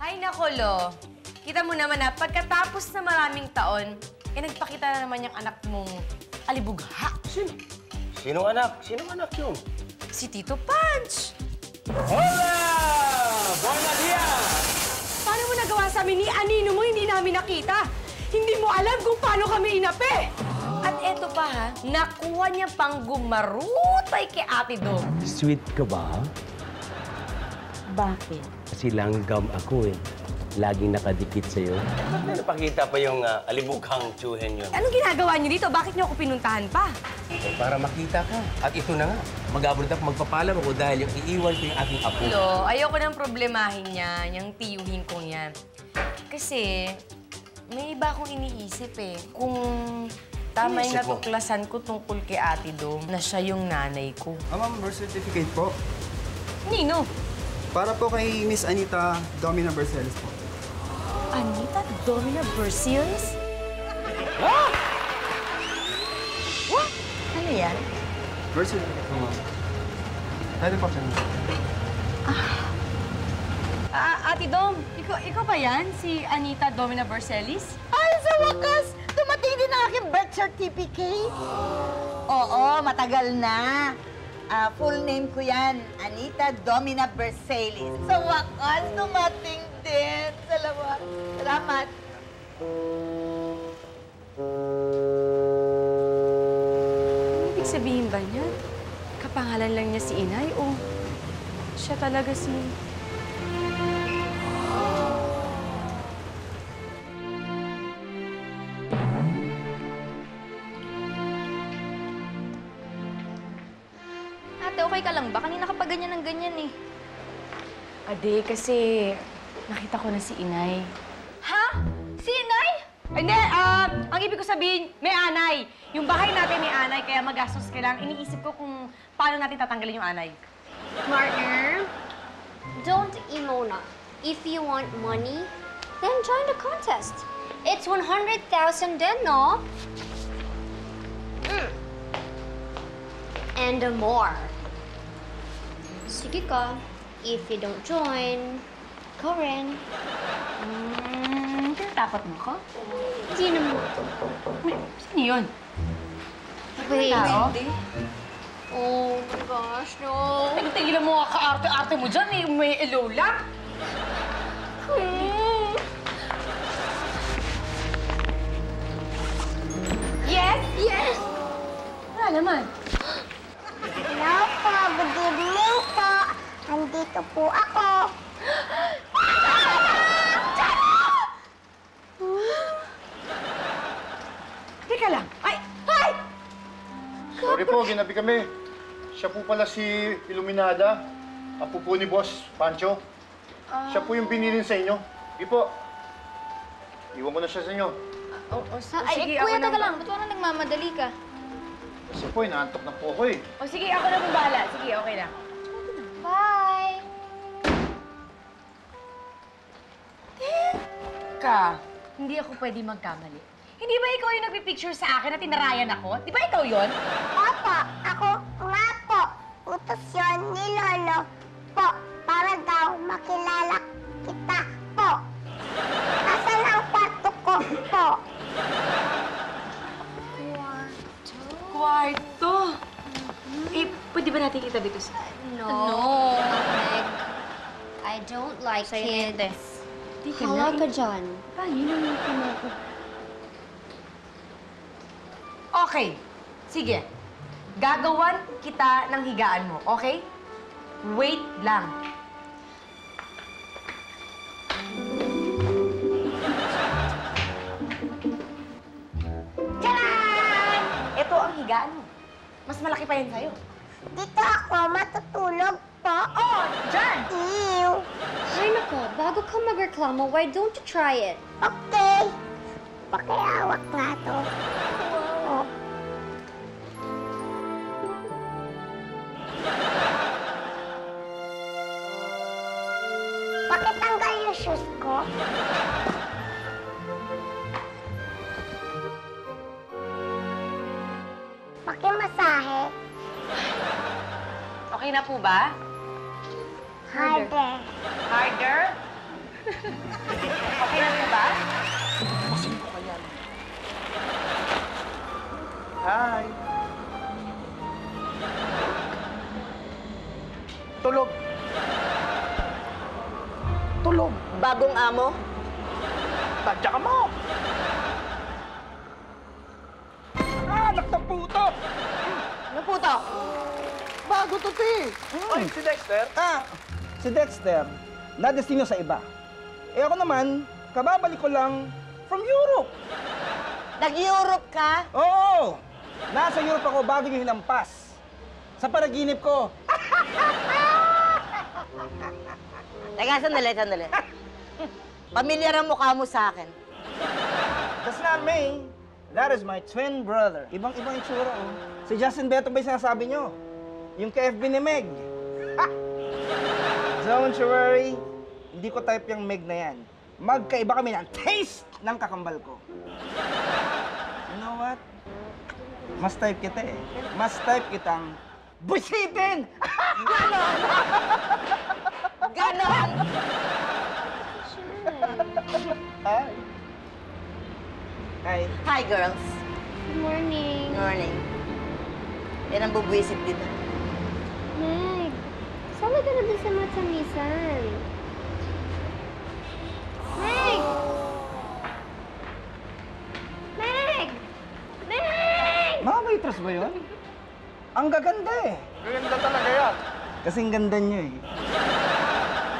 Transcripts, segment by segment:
Ay, nako, Lo. Kita mo naman na pagkatapos na maraming taon, nagpakita na naman yung anak mong alibugha. Sino? Sinong anak? Sinong anak yun? Si Tito Punch. Hola! Buenos dias! Paano mo nagawa sa amin ni Anino mo hindi namin nakita? Hindi mo alam kung paano kami inapi. At eto pa ha, nakuha niya pang gumarutay kay Ate Dong. Sweet ka ba? Bakit? Kasi langgam ako eh. Laging nakadikit sa'yo. Ba't may napakita pa yung alibughang tsuhen yun? Anong ginagawa niyo dito? Bakit niyo ako pinuntahan pa? Eh, para makita ka. At ito na nga. Mag-abroad ako, magpapalam ako dahil yung iiwan ko yung aking apo. Lo, ayoko nang problemahin niya, yung tiyuhin kong yan. Kasi, may iba akong iniisip eh. Kung tama yung natuklasan ko tungkol kay Ate Dong, na siya yung nanay ko. Ma'am, birth certificate po. Nino? Para po kay Miss Anita Domina Berceles po. Anita Domina Berceles? Ah! What? Ano yan? Birth certificate po, ma'am. Pwede po siya. Ate Dom, ikaw ba yan? Si Anita Domina Berceles? Ay, sa wakas! Dumating din ang aking birth certificate. Oo, matagal na. Full name ko yan, Anita Domina Berceles. Sa wakas, dumating din. Salamat. Salamat. Ano ibig sabihin ba niya? Kapangalan lang niya si Inay o siya talaga si... Ate, okay ka lang ba? Kanina ka pa ganyan ng ganyan eh. Ade, kasi nakita ko na si Inay. Ha? Si Inay? Hindi, ang ibig ko sabihin, may anay. Yung bahay natin may anay, kaya magastos ka lang. Iniisip ko kung paano natin tatanggalin yung anay. Partner, don't emo na. If you want money, then join the contest. It's 100,000 din, no? And more. Sige ka. If you don't join, go rin. Tinatakot mo ko? Hindi naman. Sino yun? Wait. Tao? Oh my gosh, no. Tigilan mo nga ka-arte-arte mo dyan, may elo lang. Yes? Yes! Wala naman. Hello po, good evening po. Andito po ako. Teka lang. Ay! Ay! Sorry po, ginabi kami. Siya po pala si Iluminada. Apo po ni Boss Pancho. Siya po yung binilin sa inyo. Sige po. Iwan ko na siya sa inyo. Ay, kuya, taga lang. Ba't parang nagmamadali ka? Kasi po, inaantok na po ako eh. O sige, ako na pong bahala. Sige, okay na. Bye! Ka, hindi ako pwede magkamali. Hindi ba ikaw yung nagpipicture sa akin na tinarayan ako? Di ba ikaw yon? Opo, ako nga po. Utos yun ni Lolo po para daw makilala kita po. Asan ang kwarto ko po? Kwarto? Eh, pwede ba natin itabi ito sa... No, Meg. I don't like kids. Teka Hala lang. ka dyan. Paano naman ko? Okay. Sige. Gagawan kita ng higaan mo, okay? Wait lang. Tadaan! Ito ang higaan mo. Mas malaki pa yan sa'yo. Dito ako matutulog po. Oh, dyan! Ew. Ay, nako. Bago ka magreklamo, why don't you try it? Okay. Pakiawak nga to. Oh. Pakitanggal yung shoes ko. Pakimasahe. Okay na po ba? Harder. Harder? Okay na rin ba? Hi. Tulog. Tulog. Bagong amo? Tadya ka mo. Anak ng puto. Ano po to? Bago to, Ti. Ay, si Dexter? Si Dexter, nadestino sa iba. Eh ako naman, kababalik ko lang from Europe. Nag-Europe ka? Oo! Nasa Europe ako bago yung hinampas. Sa panaginip ko. Teka, sandali. Pamilyar ang mukha mo sa akin. That's not me. That is my twin brother. Ibang-ibang itsura, oh. Si Justin Beto ba yung sinasabi nyo? Yung ka-FB ni Meg. Ha! Don't you worry. Hindi ko type yung Meg na yan. Magkaiba kami ng taste ng kakambal ko. You know what? Mas type kita eh. Mas type kitang busitin! Ganon! Hi. Hi. Hi, girls. Good morning. Morning. Yan ang bubwisit dito. Meg, sama ka na dun sa matamisan. Meg! Meg! Meg! Mga waitress ba yun? Ang gaganda eh. Ganda talaga yan. Kasing ganda niyo eh.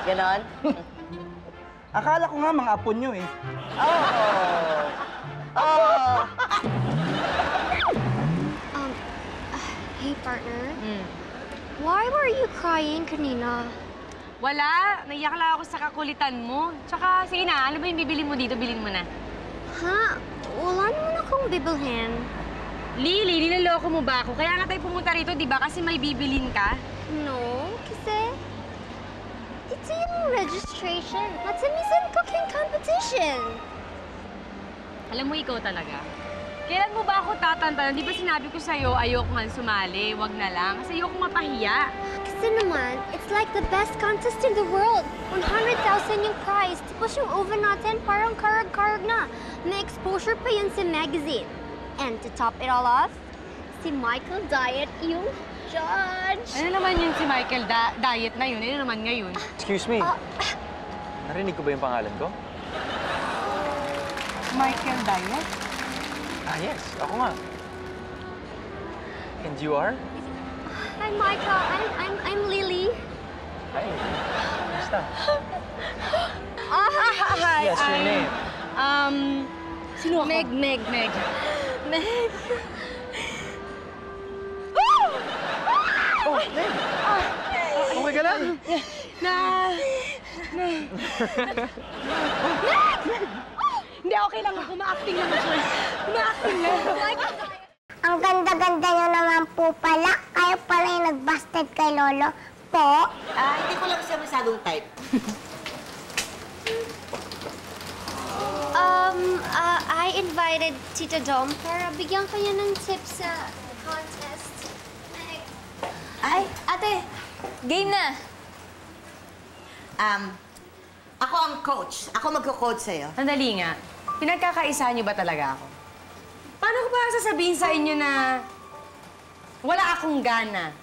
Ganon? Akala ko nga mga apo niyo eh. Oh! Hey, partner. Why were you crying kanina? Wala. Naiyak lang ako sa kakulitan mo. Tsaka, sige na, ano ba yung bibili mo dito? Bilhin mo na. Ha? Wala naman akong bibilhin. Lily, niloloko mo ba ako? Kaya nga tayo pumunta rito, di ba? Kasi may bibilin ka. No, kasi it's yung registration. Matamisan cooking competition. Alam mo, ikaw talaga. Kailan mo ba ako tatantanan? Di ba sinabi ko sa'yo, ayoko nga sumali, wag na lang. Kasi ayoko mapahiya. Kasi naman, it's like the best contest in the world. 100,000 yung prize. Tapos yung oven natin, parang karag-karag na. May exposure pa yun sa magazine. And to top it all off, si Michael Diet yung judge. Ano naman yun si Michael? Diet na yun. Ano naman ngayon? Excuse me. Narinig ko ba yung pangalan ko? Michael Diet? Ah, yes. Ako nga. And you are? Hi, Michael. I'm Lily. Hi. Basta. Hi, Yes, your name. Sino ako? Meg. Meg. Oh, Meg. Okay ka lang? Hindi, okay lang ako. Ma-acting lang ako. Ma-acting lang. Ang ganda-ganda nyo naman po pala. Kayo pala yung nag-busted kay Lolo po. Hindi ko lang siya masyadong type. I invited Tita Dom para bigyan kayo ng tips sa contest. Meg. Ay, ate, game na. Ako ang coach. Ako magko-coach sa'yo. Sandali nga. Pinagkakaisa niyo ba talaga ako? Paano ko ba sasabihin sa inyo na wala akong gana?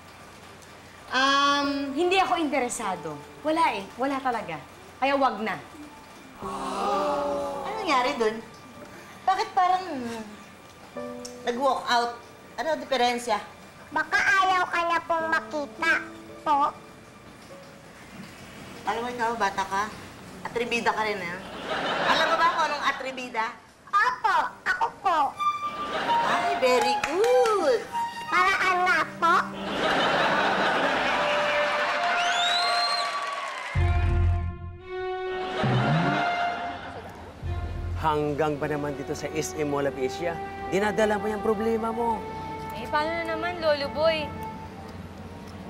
Hindi ako interesado. Wala eh. Wala talaga. Kaya wag na. Ano nangyari dun? Bakit parang nag-walk out? Ano ang diferensya? Baka ayaw ka na pong makita po. Alam mo ikaw, bata ka? Atribida ka rin, eh. Alam mo ba kung anong atribida? Opo, ako po. Ay, very good! Paraan nga po. Hanggang ba naman dito sa SM Mall of Asia? Dinadala mo yung problema mo. Eh, paano na naman, Lolo Boy?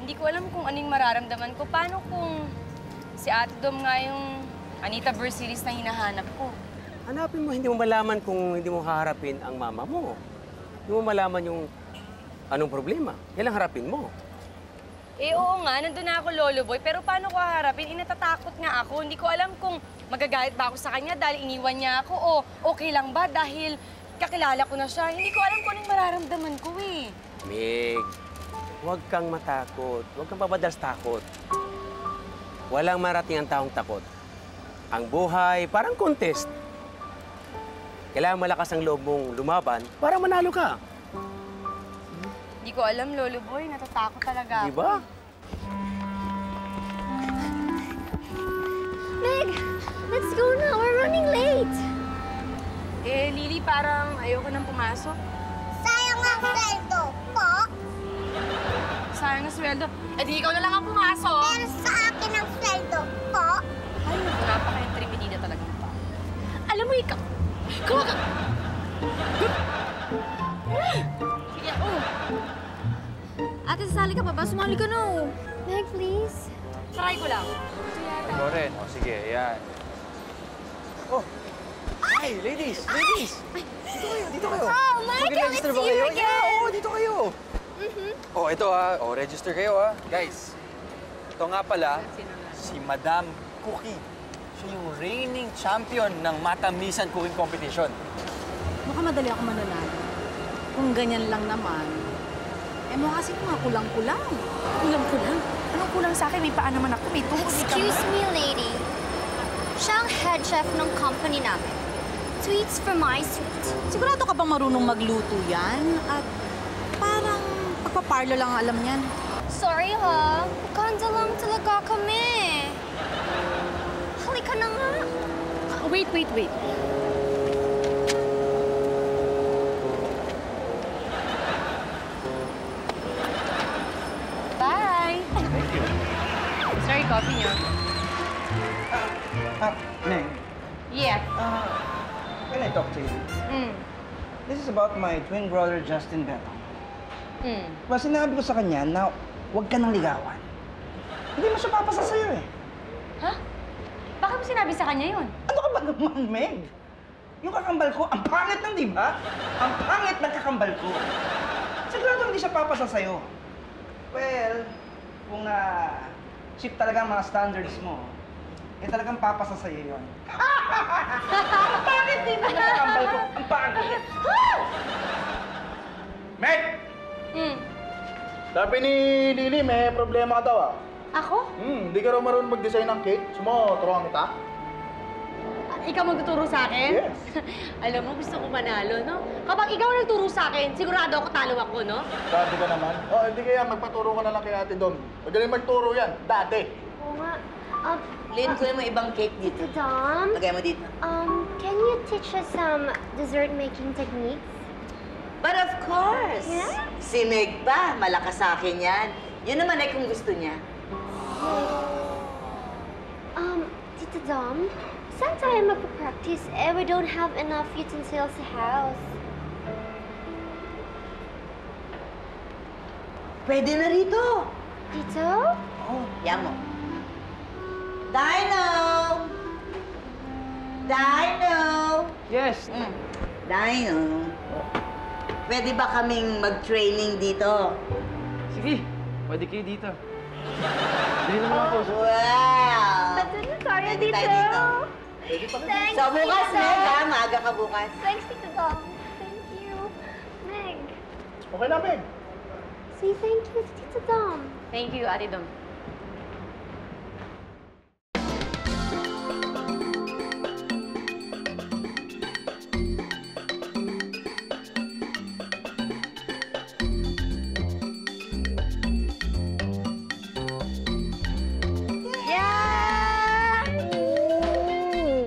Hindi ko alam kung anong mararamdaman ko. Paano kung si Ate Dom nga yung Anita Bersilis na hinahanap ko? Hanapin mo, hindi mo malaman kung hindi mo haharapin ang mama mo. Hindi mo malaman yung anong problema. Yan ang harapin mo. Eh, oo nga, nandun na ako, Lolo Boy. Pero paano ko haharapin? Natatakot nga ako. Hindi ko alam kung magagalit ba ako sa kanya dahil iniwan niya ako o okay lang ba dahil kakilala ko na siya? Hindi ko alam kung anong mararamdaman ko eh. Meg, huwag kang matakot. Huwag kang papadalas takot. Walang marating ang taong takot. Ang buhay, parang contest. Kailangan malakas ang loob mong lumaban para manalo ka. Hindi ko alam, Lolo Boy. Natatakot talaga ako. Di ba? Meg, let's go now. We're running late. Eh, Lily, parang ayoko nang pumasok. Sayang ang sweldo po. Sayang na sweldo. Eh, di ikaw na lang ang pumasok. Pero sa akin ang sweldo po. Ay, naku, napakayang triminida talaga pa. Alam mo, ikaw. Kuha ka. Sige, Ate, sasali ka pa ba? Sumali ka na, oh. Meg, please. Try ko lang. Ikaw rin. O, sige, ayan. Oh! Ay, ladies! Ladies! Dito kayo! Oh, Michael, Mag-register it's ba you kayo? again. Yeah, oo, dito kayo! Oh, ito register kayo Guys, ito nga pala, si Madam Cookie. Siya yung reigning champion ng Matamisan Cooking Competition. Baka madali ako mananalo. Kung ganyan lang naman, mukha kasi mga kulang-kulang. Kulang-kulang? Anong kulang sa akin? May paa naman ako. May tuhod. Excuse me, lady. Siya ang head chef ng company namin. Sweets for my sweet. Sigurado ka bang marunong magluto yan? At parang pagpaparlo lang ang alam niyan. Sorry ha, magkanda lang talaga kami. Halika na nga. Wait. Bye! Thank you. Sorry, coffee niyo. Neng, Yeah. can I talk to you? This is about my twin brother, Justin Beto. Diba, sinabi ko sa kanya na huwag ka nang ligawan. Hindi mo siya papasa sa'yo eh. Ha? Bakit mo sinabi sa kanya yun? Ano ka ba naman, Meg? Yung kakambal ko, ang pangit ng, di ba? Ang pangit ng kakambal ko. Sigurado hindi siya papasa sa'yo. Well, kung cheap talaga ang mga standards mo, eh talagang papasa sa'yo yun. Ang pangit din ng kakambal ko. Ang pangit. Meg! Sabi ni Lily, may problema ka daw Ako? Hindi ka raw marunong mag-design ng cake. Sumo, turuan kita. Ikaw magtuturo sa akin? Yes. Alam mo, gusto ko manalo, no? Kapag ikaw nagturo sa akin, sigurado ako talo ako, no? Sabi ka naman. Hindi kaya magpaturo ka na lang kay Ate Dom. Magaling magturo yan, dati. Oo nga. Lynn, kunin mo ibang cake dito. Tito Dom, Lagay mo dito. can you teach us some dessert making techniques? But of course! Yeah? Si Meg pa, malakas sa akin yan. Yun naman ay kung gusto niya. Tito Dom, saan tayo magpa-practice? We don't have enough utensils sa house. Pwede na rito. Dito? Oh, yan mo. Dino! Dino! Yes. Dino, pwede ba kaming mag-training dito? Sige, pwede kayo dito. Dali naman ako. Wow! Sorry, Pwede Tito. tayo dito. Thanks, So bukas, Tito. Meg, ha? Maaga ka bukas. Thanks, Tito Dom. Thank you. Meg, Okay na, Meg. say thank you to Tito Dom. Thank you, Ate Dom.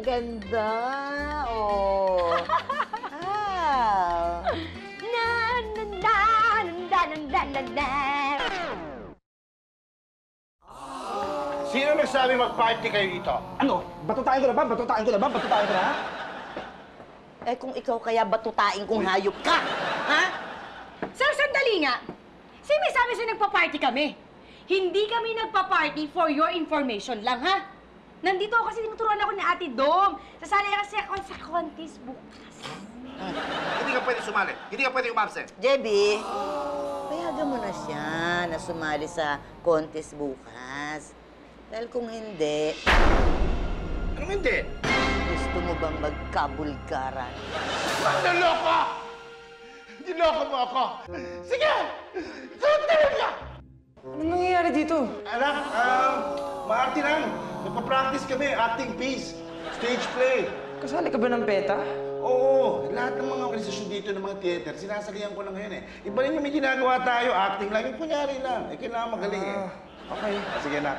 Ganda! Oh! Wow! Sino nagsabi mag-party kayo dito? Ano? Batutain ko na ba? Batutain ko na ba? Batutain ko na? Eh kung ikaw kaya batutain kung hayop ka, ha? Sir, sandali nga. Sino may sabi sa'yo nagpa-party kami? Hindi kami nagpa-party for your information lang, ha? Nandito ako kasi tinuturuan ako ni Ate Dom. Sasali kasi ako sa contest bukas. Hindi ka pwede sumali. Hindi ka pwede umabsent. JB, payagan mo na siya na sumali sa contest bukas. Dahil kung hindi... Anong hindi? Gusto mo bang magkabulgaran? Manloloko! Niloko mo ako! Sige! Sundan ka! Ano nangyayari dito? Anak, maarte lang. Nagpa-practice kami, acting piece, stage play. Kasali ka ba ng PETA? Oo, lahat ng mga organisasyon dito ng mga theater, sinasalihan ko na ngayon eh. Iba rin yung may ginagawa tayo, acting lang, yung kunyari lang. Eh, kailangan magaling eh. Okay. Sige na.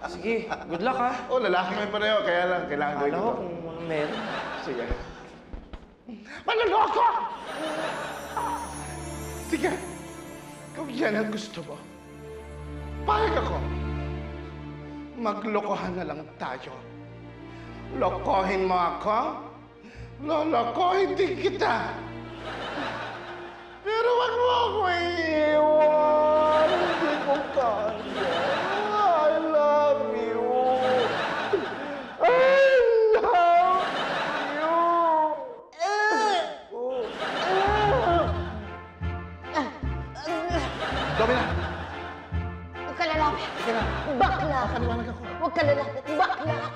Sige, good luck ha. Oh, lalaki kami pareho, kaya lang, kailangan gawin Alam ito. ko kung meron. Sige. Manloloko! Sige, kung yan ang gusto mo, payag ako. Maglokohan na lang tayo. Lokohin mo ako, lolokohin din kita. Pero wag mo ako iiwan. Hindi ko kaya. I love you. I love you. Domina! Huwag ka lalapit. Sige na. Bakla. Nakaliwanag ako. Huwag ka lalapit. Bakla ka.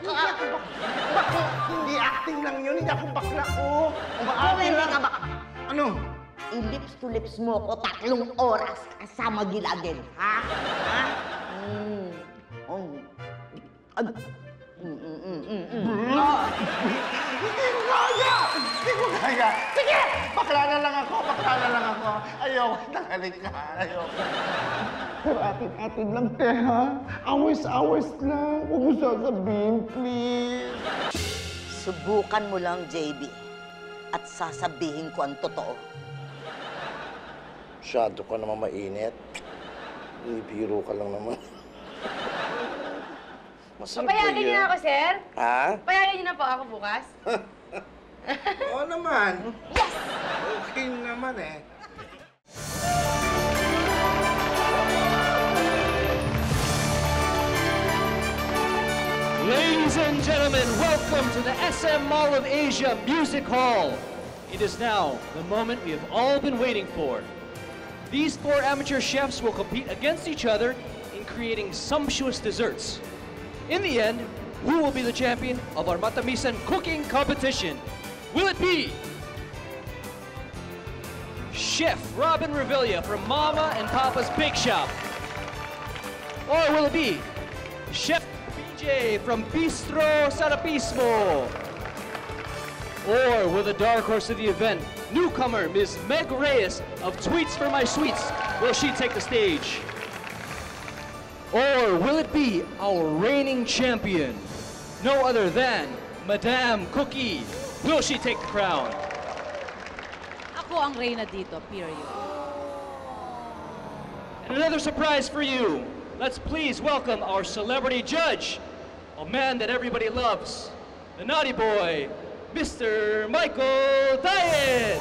Bakla. Hindi acting lang yun. Hindi ako bakla ko. Kung Umaarte hindi lang. ka baka, Ano? i-lips to lips mo ko 3 oras kasama gilagin, ha? Ha? Hindi ko kaya! Hindi ko kaya! Sige! Bakla na lang ako! Bakla na lang ako! Ayoko nang halika. Ayoko. Pero atin lang, te, ha? Awis-awis lang. Huwag mo sasabihin, please. Subukan mo lang, JB. At sasabihin ko ang totoo. Masyado ka naman mainit. Biro ka lang naman. Masarap Payagan niyo na ako, sir? Ha? Payagan niyo na po ako bukas? Oo naman. Yes! Okay naman eh. Ladies and gentlemen, welcome to the SM Mall of Asia Music Hall. It is now the moment we have all been waiting for. These 4 amateur chefs will compete against each other in creating sumptuous desserts. In the end, who will be the champion of our Matamisan cooking competition? Will it be Chef Robin Revilla from Mama and Papa's Bake Shop? Or will it be Chef BJ from Bistro Sarapismo? Or will the dark horse of the event, newcomer Ms. Meg Reyes of Tweets for My Sweets, will she take the stage? Or will it be our reigning champion, no other than Madame Cookie? Will she take the crown? Ako ang reyna dito, period. And another surprise for you. Let's please welcome our celebrity judge, a man that everybody loves, the naughty boy, Mr. Michael Diet.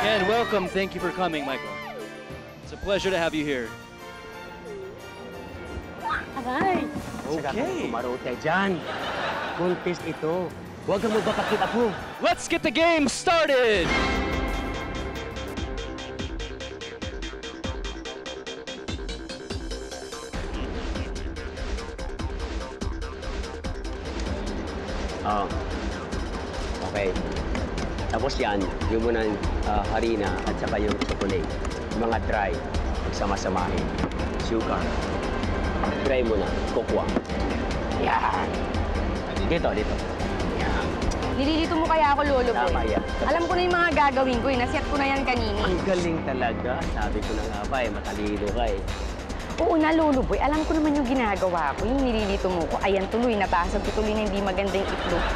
And welcome, thank you for coming, Michael. It's a pleasure to have you here. Aray! Okay. Kumarote dyan. Contest ito. Huwag kang magpapakit ako. Let's get the game started! Oh. Okay. Tapos yan, yung muna harina at saka yung chocolate. Yung mga dry, pagsama-samahin. Sugar. Dry muna, kokwa. Yan. Dito. Yan. Nililito mo kaya ako, Lolo Boy? Tama yan. Alam ko na yung mga gagawin ko eh. Naset ko na yan kanina. Ang galing talaga. Sabi ko na nga ba matalino ka eh. Oo na, Lolo Boy. Alam ko naman yung ginagawa ko. Yung nililito mo ko. Ayan, tuloy. Natasag ko tuloy na hindi maganda yung itlog.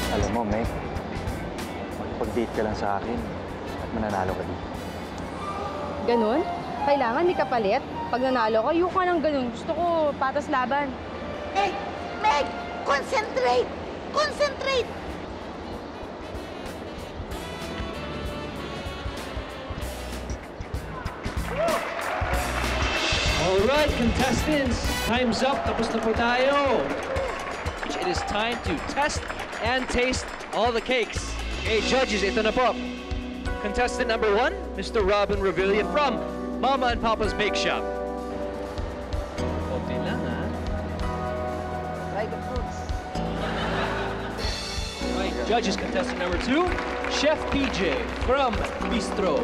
Alam mo, Meg, makipag-date ka lang sa akin at mananalo ka dito. Ganon? Kailangan may kapalit. Pag nanalo ko, ayoko nga ng ganun. Gusto ko patas laban. Meg! Meg! Concentrate! Concentrate! All right, contestants, time's up. Tapos na po tayo. It is time to test and taste all the cakes. Okay, judges, ito na po. Contestant number 1, Mr. Robin Revilla from Mama and Papa's Bake Shop. Okay lang, ha? Try the fruits. All right, judges, contestant number 2, Chef PJ from Bistro.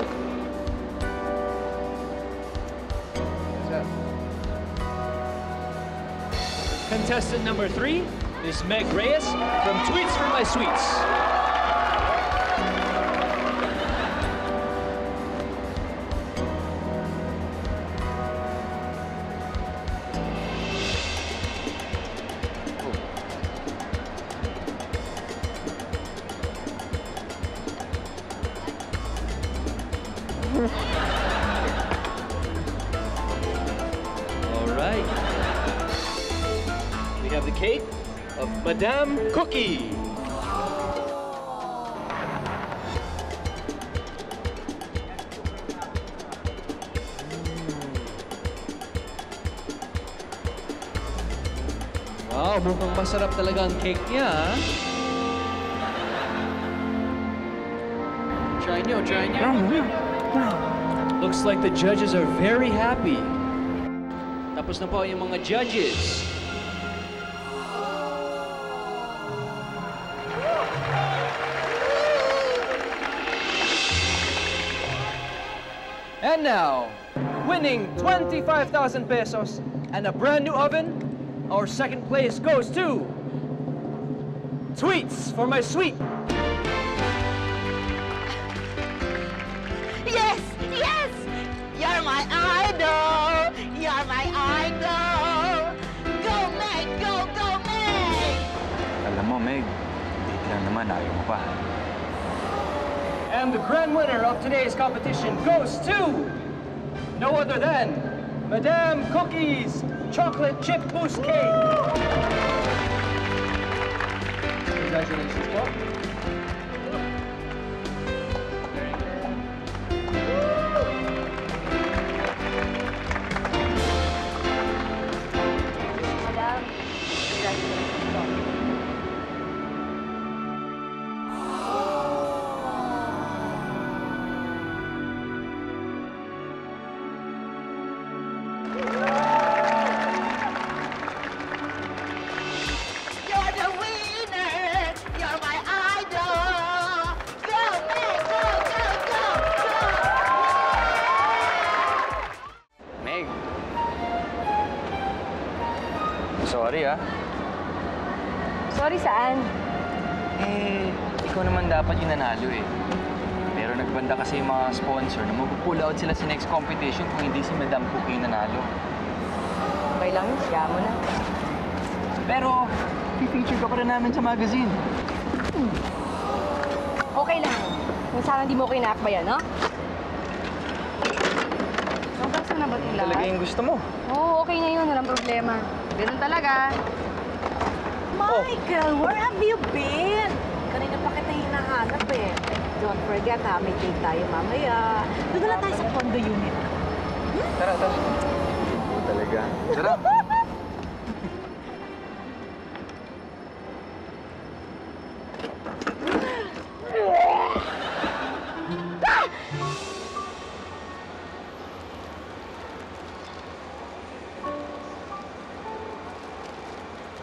Contestant number 3 is Meg Reyes from Tweets for My Sweets. All right. We have the cake of Madame Cookie. Wow, mukhang masarap talaga ang cake niya, ha? Try nyo, try nyo. Looks like the judges are very happy. Tapos na po yung mga judges. And now, winning 25,000 pesos and a brand new oven, our second place goes to Tweets for My Sweet. Yes! Yes! You're my idol! You're my idol! Go, Meg! Go, go, Meg! Alam mo, Meg, date lang naman, ayaw mo pa. And the grand winner of today's competition goes to no other than Madame Cookie's Chocolate Chip Mousse Cake. Congratulations, po. Madam, congratulations po. You're the winner! You're my idol! Go, Meg! Go, go, go! Meg. Sorry, ah. Sorry, saan? Eh, ikaw naman dapat yung nanalo, eh. Pero nagbanda kasi yung mga sponsor na mag-pull out sila sa next competition kung hindi si Madame Cookie yung nanalo. Okay lang, siya mo na. Pero, i-feature ka pa rin namin sa magazine. Okay lang. Kung sana di mo kinakbayan, no? Sobrang na ba itong lahat? Talaga yung gusto mo. Oo, okay na yun. Walang problema. Ganun talaga. Michael, where have you been? Kanina pa kita hinahanap eh. Don't forget ha, may date tayo mamaya. Doon na lang tayo sa condo unit. Tara, tara. Oo, talaga. Tara.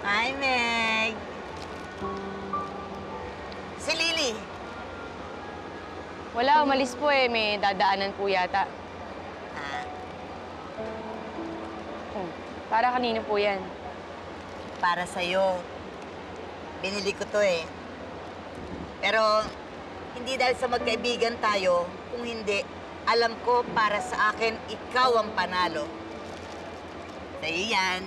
Hi, Meg! Si Lily! Wala, umalis po eh. May dadaanan po yata. Ah, Para kanino po yan? para sa'yo. Binili ko to eh. Pero, hindi dahil sa magkaibigan tayo, kung hindi, alam ko para sa akin, ikaw ang panalo. Sa'yo yan.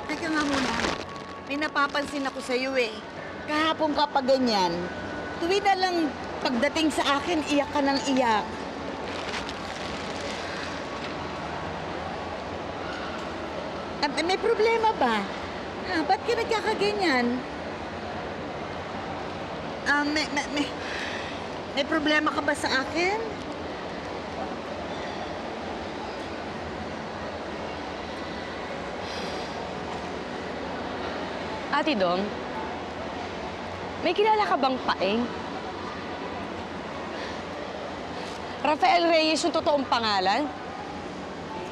Teka nga muna. May napapansin ako sa'yo eh. Kahapon ka pa ganyan. Tuwi na lang pagdating sa akin, iyak ka ng iyak. May problema ba? Ba't ka nagkakaganyan? May problema ka ba sa akin? Ate Dom, may kilala ka bang Paeng? Rafael Reyes yung totoong pangalan?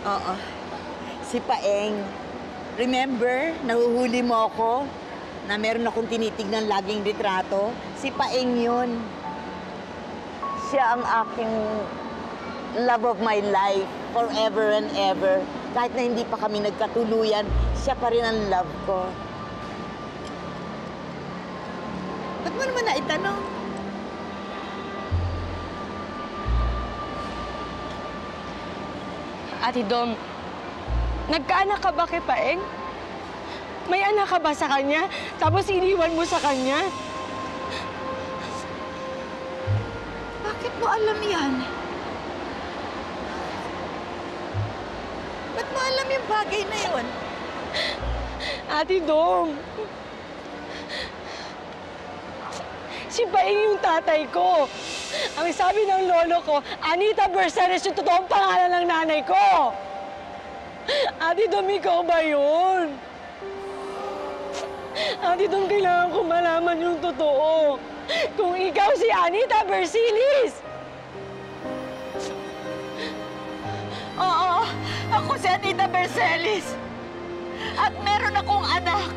Oo. Si Paeng. Remember, nahuhuli mo ako na meron akong tinitignan laging litrato? Si Paeng yun. Siya ang aking love of my life, forever and ever. Kahit na hindi pa kami nagkatuluyan, siya pa rin ang love ko. Ba't mo naman naitanong? Ate Dom, nagkaanak ka ba kay Paeng? May anak ka ba sa kanya? Tapos iniwan mo sa kanya? Bakit mo alam yan? Ba't mo alam yung bagay na yun? Ate Dom, si Paeng yung tatay ko. Ang sabi ng lolo ko, Anita Berceres yung totoong pangalan ng nanay ko. Ate Dom, ikaw ba yun? Ate Dom, kailangan ko malaman yung totoo. Kung ikaw si Anita Berceres. Oo, ako si Anita Berceres. At meron akong anak.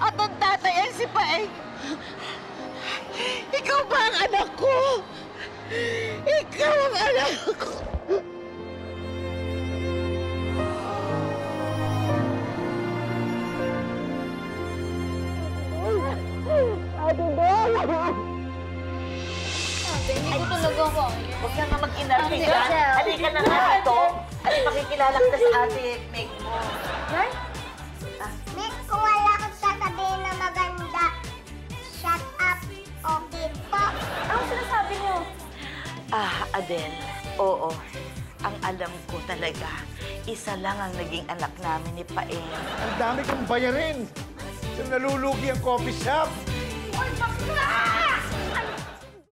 At ang tatay ay si Paeng. Ikaw ba ang anak ko? Ikaw ang anak ko. Ate Dom! Hindi ko talaga ako. Huwag ka nga mag-inarte dyan. Halika na nga dito. At pakikilala kita sa ate Meg mo. Meg, kung wala kang sasabihin na maganda, shut up, okay po? Ano sinasabi niyo? Adele, oo. Ang alam ko talaga, isa lang ang naging anak namin ni Paeng. Ang dami kong bayarin. Nalulugi ang coffee shop.